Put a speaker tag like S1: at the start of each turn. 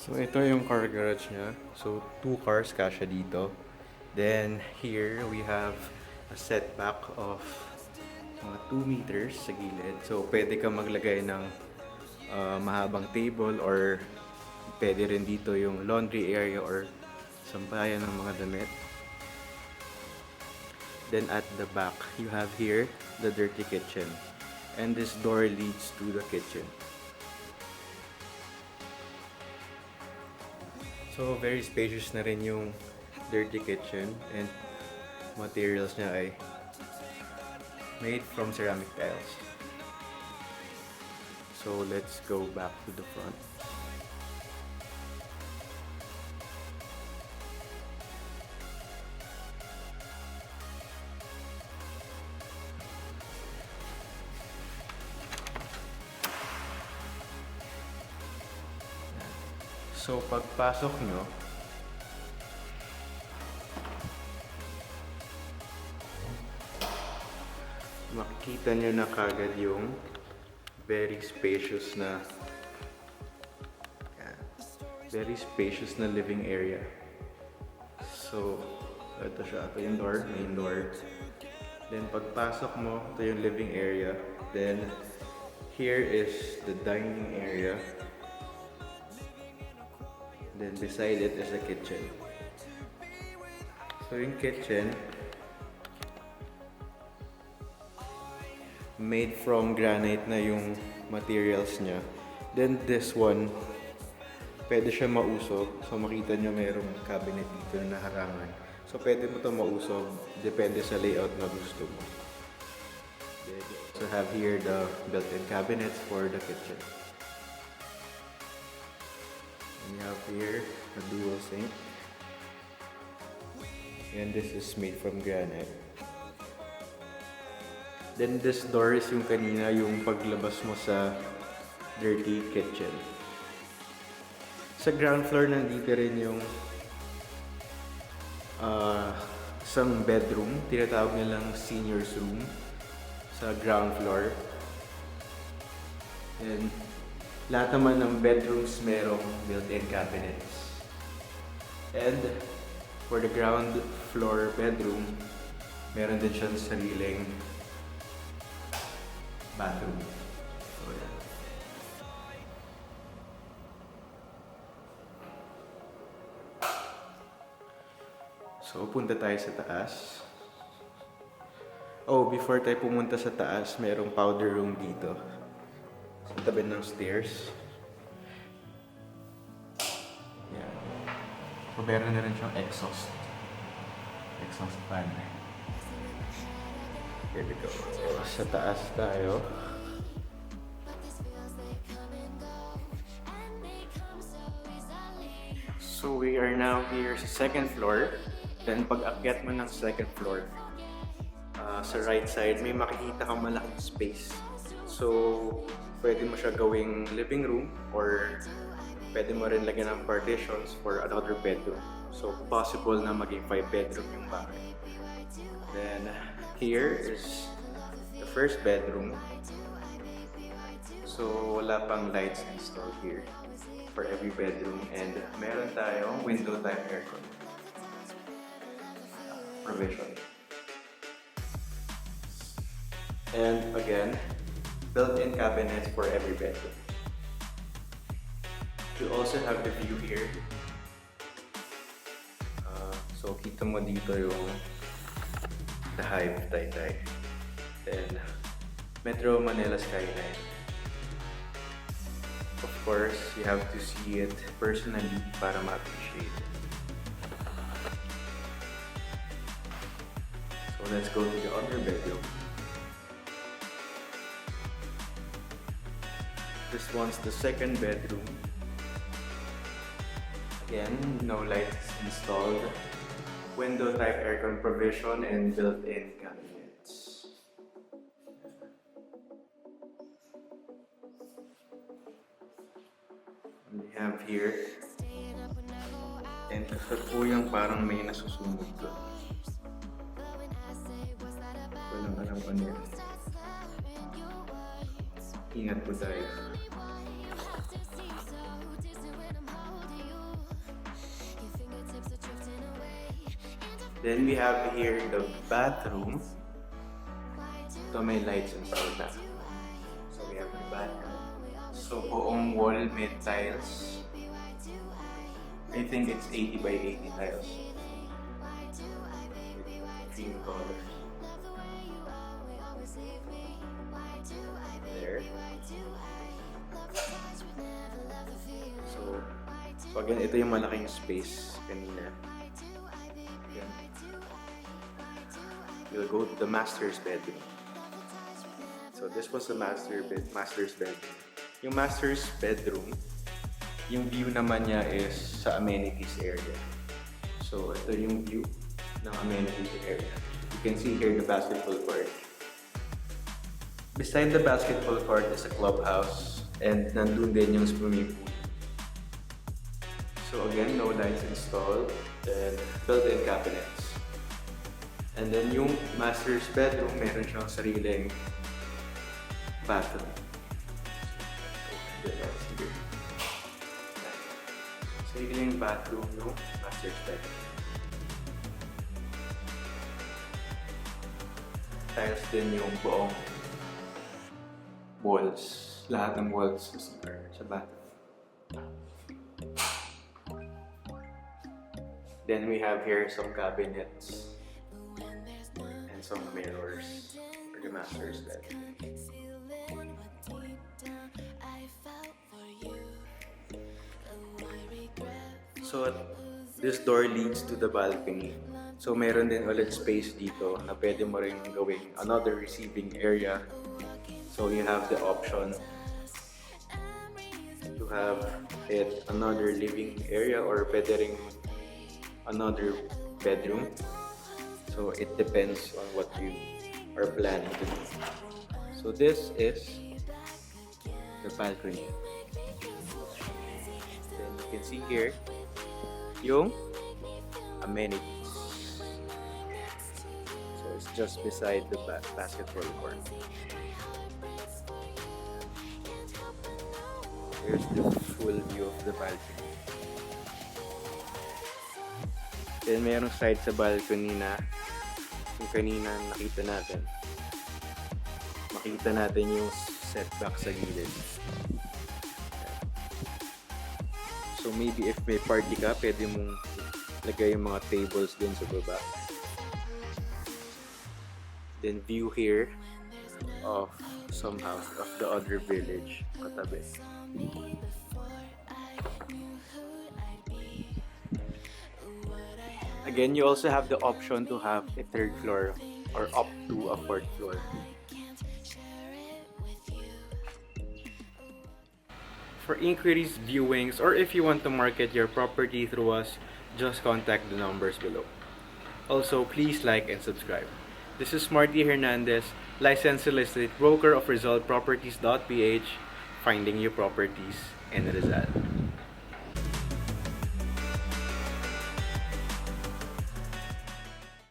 S1: So ito yung car garage niya. So 2 cars kasya dito. Then here we have a setback of mga 2 meters sa gilid. So pwede ka maglagay ng mahabang table, or pwede rin dito yung laundry area or sampayan ng mga damit. Then at the back, you have here the dirty kitchen. And this door leads to the kitchen. So very spacious na rin yung dirty kitchen, and materials niya ay made from ceramic tiles. So let's go back to the front. So pagpasok nyo, makikita nyo na kagad yung very spacious na living area. So ito siya, ito yung door, main door. Then pagpasok mo, ito yung living area. Then here is the dining area. Then beside it is the kitchen. So yung kitchen, made from granite na yung materials niya. Then this one, pwede siya mausog. So makita nyo mayroong cabinet dito na harangan. So pwede mo ito mausog, depende sa layout na gusto mo. So have here the built-in cabinets for the kitchen. And you have here a dual sink. And this is made from granite. Then this door is yung kanina, yung paglabas mo sa dirty kitchen. Sa ground floor nandito rin yung isang bedroom, tinatawag nilang senior's room sa ground floor. And lahat naman ng bedrooms merong built-in cabinets. And for the ground floor bedroom, meron din siyang sariling bathroom. So, yeah. So, punta tayo sa taas. Oh, before tayo pumunta sa taas, merong powder room dito. Sa tabi ng stairs. Yan. So, meron na rin siyang exhaust fan. Here we go. Sa taas tayo. So we are now here sa second floor. Then pag akyat mo ng second floor, sa right side may makikita kang malaking space. So pwede mo siya gawing living room, or pwede mo rin lagyan ng partitions for another bedroom. So possible na maging 5 bedroom yung bahay. Then here is the first bedroom. So wala pang lights installed here for every bedroom, and meron tayong window type aircon provision. And again, built-in cabinets for every bedroom. You also have the view here. So kita mo dito yung the Hive Taytay. Then Metro Manila skyline. Of course, you have to see it personally para ma-appreciate it. So let's go to the other bedroom. This one's the second bedroom. Again, no lights installed. Window type aircon provision and built-in cabinets. And we have here And ito po yung parang may nasusunog doon. Walang alam ano yan. Ingat po tayo. Then we have here the bathroom. Ito may lights and all that. So we have the bathroom. So buong wall may tiles. I think it's 80 by 80 tiles. Green colors. There. So again, ito yung malaking space kanina. Yan. We'll go to the master's bedroom. So this was the master's bedroom. Yung master's bedroom, yung view naman niya is sa amenities area. So ito yung view ng amenities area. You can see here the basketball court. Beside the basketball court is a clubhouse and nandun din yung swimming pool. So again, no lights installed and built-in cabinets. And then yung master's bedroom, meron siyang sariling bathroom. Sariling bathroom yung master's bedroom. Tiles din yung buong walls. Lahat ng walls sa bathroom. Then we have here some cabinets and some mirrors for the master's bedroom. So this door leads to the balcony. So meron din ulit space dito na pwede mo rin gawing another receiving area. So you have the option to have it another living area or pwede rin another bedroom. So it depends on what you are planning to do. So this is the balcony. Then you can see here yung amenities. So it's just beside the basketball court. Here's the full view of the balcony. Then mayroong side sa balcony na yung kanina nakita natin. Makita natin yung setback sa gilid. So maybe if may party ka, pwede mong lagay yung mga tables din sa baba. Then view here of some house of the other village katabi. Again, you also have the option to have a third floor or up to a fourth floor. For inquiries, viewings, or if you want to market your property through us, just contact the numbers below. Also, please like and subscribe. This is Marty Hernandez, licensed solicitor broker of Rizal Properties.ph, finding you properties in Rizal.